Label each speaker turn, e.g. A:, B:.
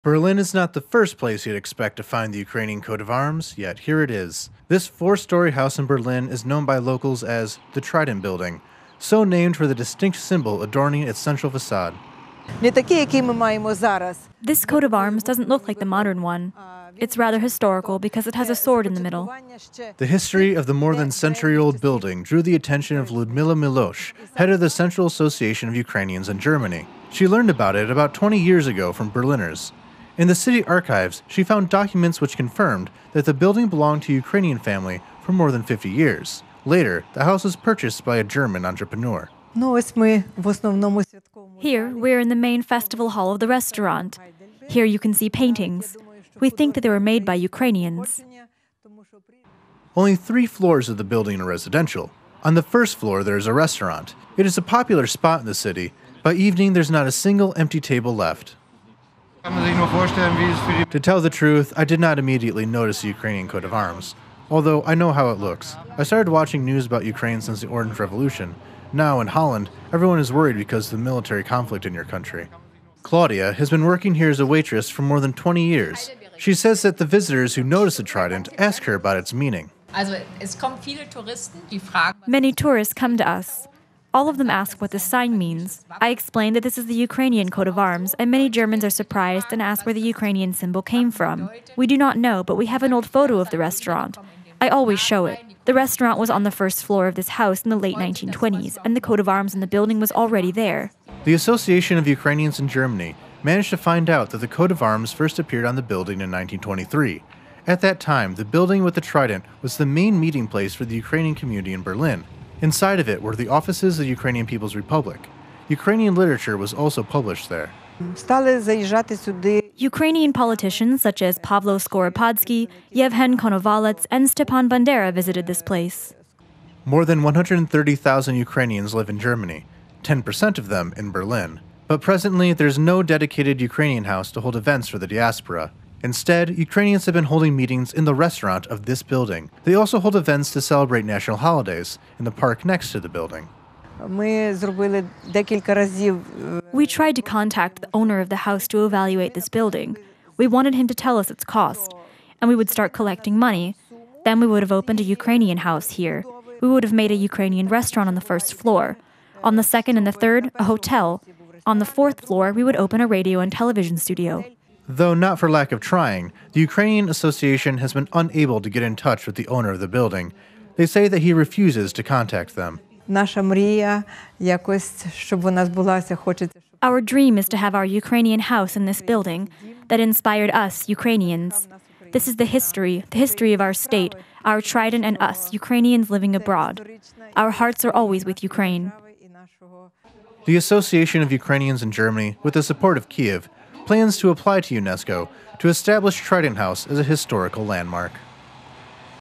A: Berlin is not the first place you'd expect to find the Ukrainian coat of arms, yet here it is. This four-story house in Berlin is known by locals as the Trident Building, so named for the distinct symbol adorning its central facade.
B: This coat of arms doesn't look like the modern one. It's rather historical because it has a sword in the middle.
A: The history of the more than century-old building drew the attention of Lyudmila Milosh, head of the Central Association of Ukrainians in Germany. She learned about it about 20 years ago from Berliners. In the city archives, she found documents which confirmed that the building belonged to a Ukrainian family for more than 50 years. Later, the house was purchased by a German entrepreneur.
B: Here, we're in the main festival hall of the restaurant. Here you can see paintings. We think that they were made by Ukrainians.
A: Only 3 floors of the building are residential. On the first floor, there is a restaurant. It is a popular spot in the city. By evening, there's not a single empty table left. To tell the truth, I did not immediately notice the Ukrainian coat of arms, although I know how it looks. I started watching news about Ukraine since the Orange Revolution. Now, in Holland, everyone is worried because of the military conflict in your country. Claudia has been working here as a waitress for more than 20 years. She says that the visitors who notice the trident ask her about its meaning.
B: Many tourists come to us. All of them ask what this sign means. I explain that this is the Ukrainian coat of arms, and many Germans are surprised and ask where the Ukrainian symbol came from. We do not know, but we have an old photo of the restaurant. I always show it. The restaurant was on the first floor of this house in the late 1920s, and the coat of arms in the building was already there.
A: The Association of Ukrainians in Germany managed to find out that the coat of arms first appeared on the building in 1923. At that time, the building with the trident was the main meeting place for the Ukrainian community in Berlin. Inside of it were the offices of the Ukrainian People's Republic. Ukrainian literature was also published there.
B: Ukrainian politicians such as Pavlo Skoropadsky, Yevhen Konovalets, and Stepan Bandera visited this place.
A: More than 130,000 Ukrainians live in Germany, 10% of them in Berlin. But presently, there's no dedicated Ukrainian house to hold events for the diaspora. Instead, Ukrainians have been holding meetings in the restaurant of this building. They also hold events to celebrate national holidays in the park next to the building.
B: We tried to contact the owner of the house to evaluate this building. We wanted him to tell us its cost, and we would start collecting money. Then we would have opened a Ukrainian house here. We would have made a Ukrainian restaurant on the first floor. On the second and the third, a hotel. On the fourth floor, we would open a radio and television studio.
A: Though not for lack of trying, the Ukrainian Association has been unable to get in touch with the owner of the building. They say that he refuses to contact them.
B: Our dream is to have our Ukrainian house in this building that inspired us, Ukrainians. This is the history of our state, our trident and us, Ukrainians living abroad. Our hearts are always with Ukraine.
A: The Association of Ukrainians in Germany, with the support of Kiev, plans to apply to UNESCO to establish Trident House as a historical landmark.